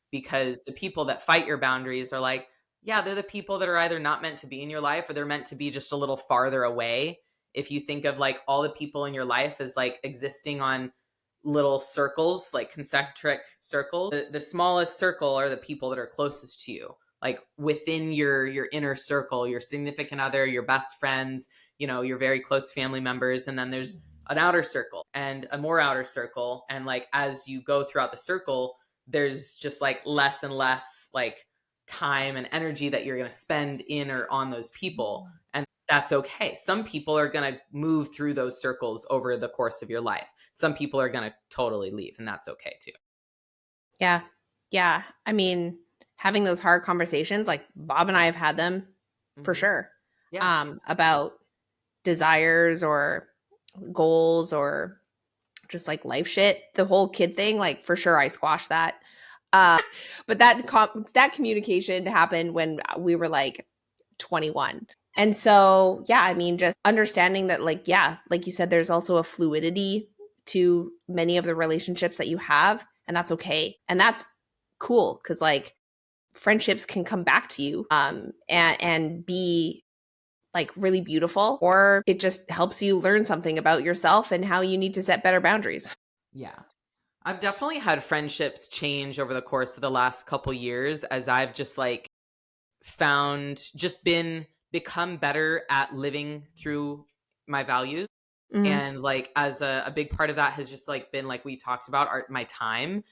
Because the people that fight your boundaries are like, yeah, they're the people that are either not meant to be in your life or they're meant to be just a little farther away. If you think of like all the people in your life as like existing on little circles, like concentric circles, the smallest circle are the people that are closest to you, like within your inner circle, your significant other, your best friends, your very close family members. And then there's an outer circle and a more outer circle. And like as you go throughout the circle, there's just like less and less like time and energy that you're going to spend in or on those people. And that's okay. Some people are going to move through those circles over the course of your life. Some people are going to totally leave, and that's okay too. Yeah. Yeah. I mean, having those hard conversations, like Bob and I have had them for Mm-hmm. sure, Yeah. about desires or goals or just like life shit. The whole kid thing, like for sure I squashed that. But that communication happened when we were like 21. And so, yeah, I mean, just understanding that, like, yeah, like you said, there's also a fluidity to many of the relationships that you have, and that's okay. And that's cool because, like, friendships can come back to you and be like really beautiful, or it just helps you learn something about yourself and how you need to set better boundaries. Yeah. I've definitely had friendships change over the course of the last couple years as I've just like become better at living through my values. Mm-hmm. And like as a big part of that has just like been like we talked about my time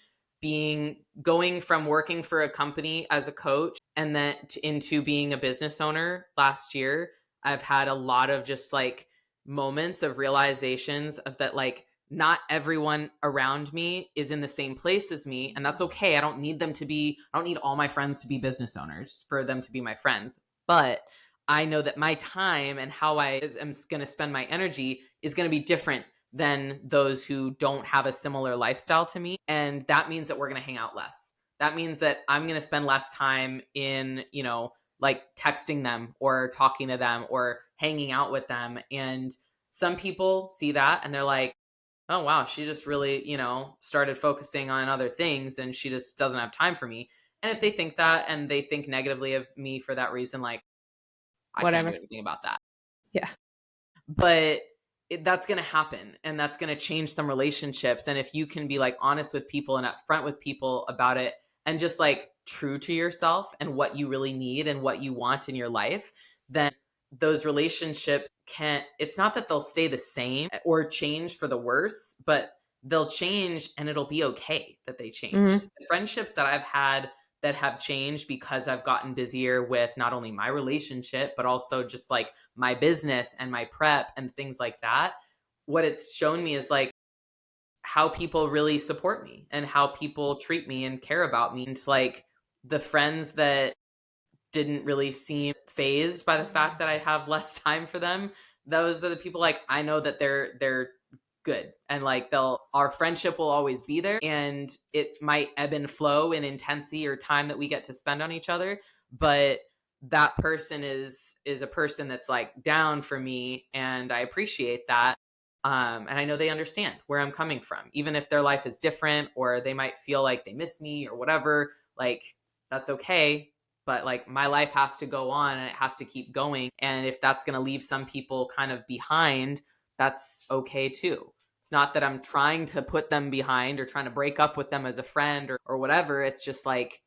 going from working for a company as a coach and then into being a business owner last year. I've had a lot of just like moments of realizations of that, like not everyone around me is in the same place as me, and that's okay. I don't need all my friends to be business owners for them to be my friends, but I know that my time and how I am going to spend my energy is going to be different than those who don't have a similar lifestyle to me. And that means that we're going to hang out less. That means that I'm going to spend less time in, like texting them or talking to them or hanging out with them. And some people see that and they're like, oh, wow, she just really, started focusing on other things and she just doesn't have time for me. And if they think that and they think negatively of me for that reason, like, I can't do Whatever. anything about that. Yeah. But that's going to happen and that's going to change some relationships. And if you can be like honest with people and upfront with people about it and just like true to yourself and what you really need and what you want in your life, then those relationships it's not that they'll stay the same or change for the worse, but they'll change and it'll be okay that they change. Mm-hmm. The friendships that I've had that have changed because I've gotten busier with not only my relationship, but also just like my business and my prep and things like that. What it's shown me is like how people really support me and how people treat me and care about me. It's like the friends that didn't really seem phased by the fact that I have less time for them. Those are the people like I know that they're good and like our friendship will always be there, and it might ebb and flow in intensity or time that we get to spend on each other, but that person is a person that's like down for me and I appreciate that. And I know they understand where I'm coming from, even if their life is different or they might feel like they miss me or whatever. Like that's okay, but like my life has to go on and it has to keep going, and if that's going to leave some people kind of behind, that's okay too. It's not that I'm trying to put them behind or trying to break up with them as a friend or whatever. It's just like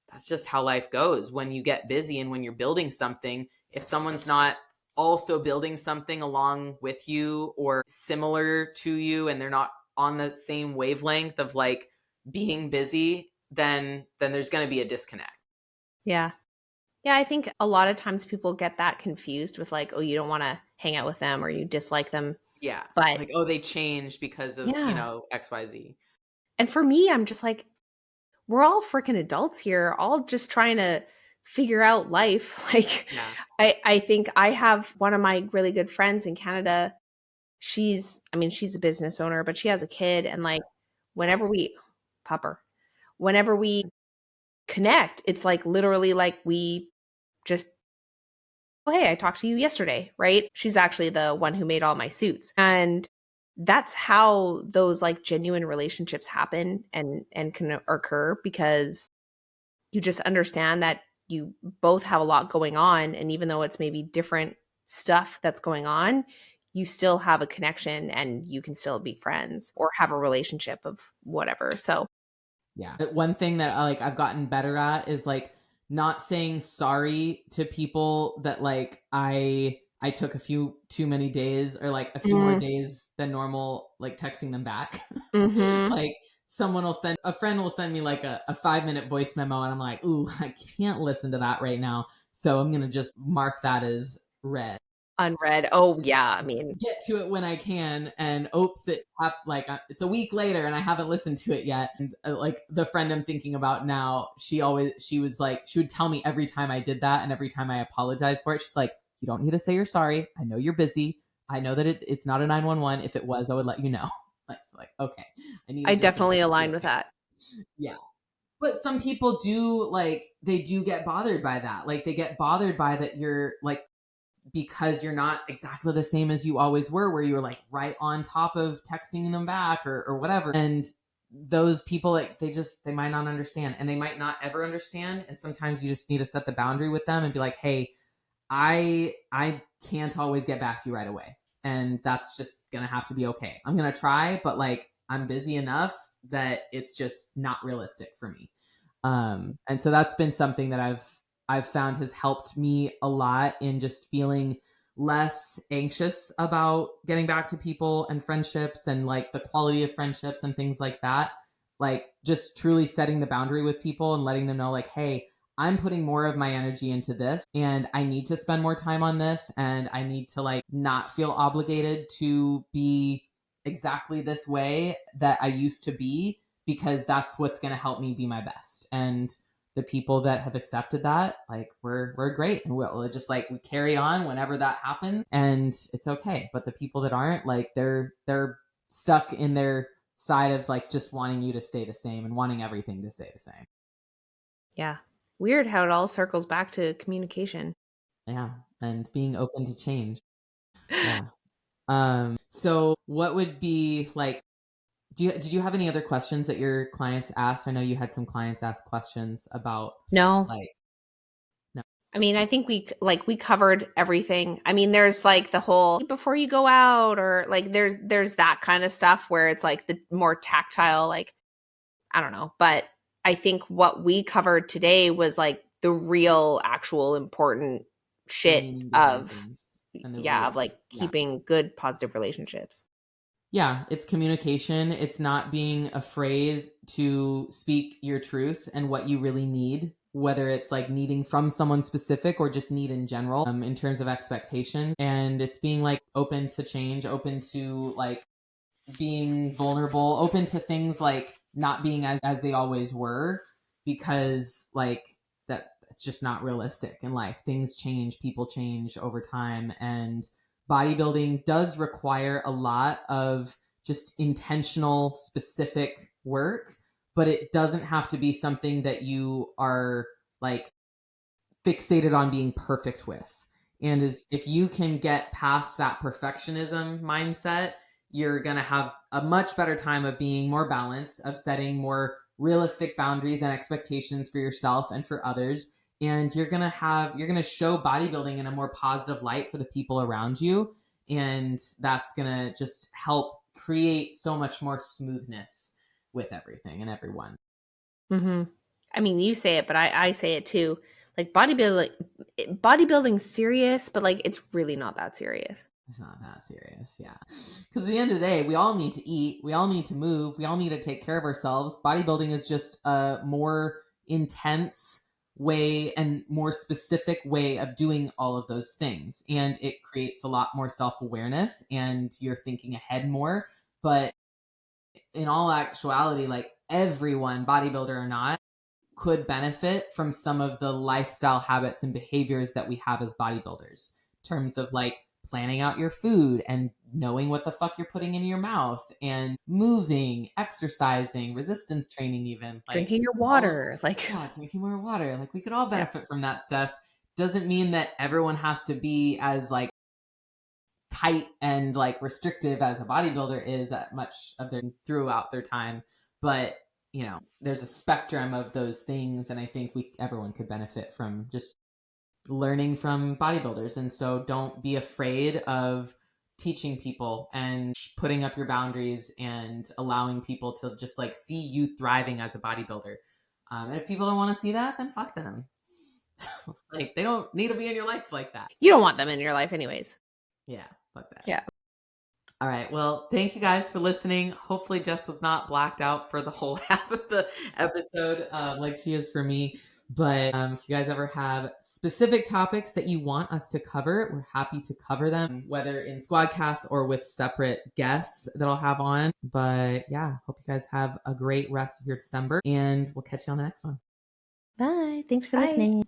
that's just how life goes when you get busy and when you're building something. If someone's not also building something along with you or similar to you and they're not on the same wavelength of like being busy, then there's going to be a disconnect. Yeah. Yeah, I think a lot of times people get that confused with like, oh, you don't want to hang out with them or you dislike them. Yeah. But Like, oh, they changed because of, yeah. XYZ. And for me, I'm just like, we're all freaking adults here, all just trying to figure out life. Like, Yeah. I think I have one of my really good friends in Canada. She's a business owner, but she has a kid. And like, whenever we, pupper, whenever we connect, it's like literally like we just, oh, hey, I talked to you yesterday, right? She's actually the one who made all my suits. And that's how those like genuine relationships happen and can occur because you just understand that you both have a lot going on, and even though it's maybe different stuff that's going on, you still have a connection and you can still be friends or have a relationship of whatever. So yeah. One thing that I've gotten better at is like not saying sorry to people that like I took a few too many days or like a few more days than normal, like texting them back. Like a friend will send me like a 5-minute voice memo and I'm like, ooh, I can't listen to that right now. So I'm going to just mark that as read. Unread. Oh yeah. I mean, Get to it when I can, and oops, it's a week later and I haven't listened to it yet. And like the friend I'm thinking about now, she would tell me every time I did that and every time I apologized for it, she's like, you don't need to say you're sorry. I know you're busy. I know that it's not a 911. If it was, I would let you know. Like okay, I definitely align with that. Yeah. But some people do they do get bothered by that. Like they get bothered by that you're like, because you're not exactly the same as you always were, where you're like right on top of texting them back or whatever. And those people, like they might not understand, and they might not ever understand. And sometimes you just need to set the boundary with them and be like, hey, I can't always get back to you right away. And that's just gonna have to be okay. I'm gonna try, but like I'm busy enough that it's just not realistic for me. And so that's been something that I've found has helped me a lot in just feeling less anxious about getting back to people and friendships and like the quality of friendships and things like that. Like just truly setting the boundary with people and letting them know like, hey, I'm putting more of my energy into this and I need to spend more time on this, and I need to like not feel obligated to be exactly this way that I used to be, because that's what's going to help me be my best. And the people that have accepted that, like we're great, and we'll just like we carry on whenever that happens, and it's okay. But the people that aren't, like they're stuck in their side of like just wanting you to stay the same and wanting everything to stay the same. Yeah. Weird how it all circles back to communication. Yeah, and being open to change. Yeah. So what would be like, did you have any other questions that your clients asked? I know you had some clients ask questions about No. like, no. I mean, I think we covered everything. I mean, there's like the whole before you go out, or like there's that kind of stuff where it's like the more tactile, like I don't know. But I think what we covered today was like the real actual important The shit meaning behind of things and the yeah, real, of like yeah. keeping good positive relationships. Yeah, it's communication. It's not being afraid to speak your truth and what you really need, whether it's like needing from someone specific or just need in general, in terms of expectation. And it's being like open to change, open to like being vulnerable, open to things like not being as they always were, because like that it's just not realistic in life. Things change, people change over time, and bodybuilding does require a lot of just intentional specific work, but it doesn't have to be something that you are like fixated on being perfect with. And is if you can get past that perfectionism mindset, you're going to have a much better time of being more balanced, of setting more realistic boundaries and expectations for yourself and for others. And you're going to show bodybuilding in a more positive light for the people around you. And that's going to just help create so much more smoothness with everything and everyone. Mm-hmm. I mean, you say it, but I say it too. Like bodybuilding's serious, but like it's really not that serious. It's not that serious, yeah. Because at the end of the day, we all need to eat, we all need to move, we all need to take care of ourselves. Bodybuilding is just a more intense way and more specific way of doing all of those things. And it creates a lot more self awareness and you're thinking ahead more. But in all actuality, like everyone, bodybuilder or not, could benefit from some of the lifestyle habits and behaviors that we have as bodybuilders in terms of like planning out your food and knowing what the fuck you're putting in your mouth and moving, exercising, resistance training, even like Drinking your water, like yeah, drinking more water. Like we could all yeah. benefit from that stuff. Doesn't mean that everyone has to be as like tight and like restrictive as a bodybuilder is at much of their throughout their time, but there's a spectrum of those things. And I think everyone could benefit from just learning from bodybuilders. And so don't be afraid of teaching people and putting up your boundaries and allowing people to just like see you thriving as a bodybuilder. And if people don't want to see that, then fuck them. Like, they don't need to be in your life like that. You don't want them in your life anyways. Yeah, fuck that. Yeah. All right. Well, thank you guys for listening. Hopefully Jess was not blacked out for the whole half of the episode like she is for me. But if you guys ever have specific topics that you want us to cover, we're happy to cover them, whether in Squadcast or with separate guests that I'll have on. But yeah, hope you guys have a great rest of your December, and we'll catch you on the next one. Bye. Thanks for Bye. listening.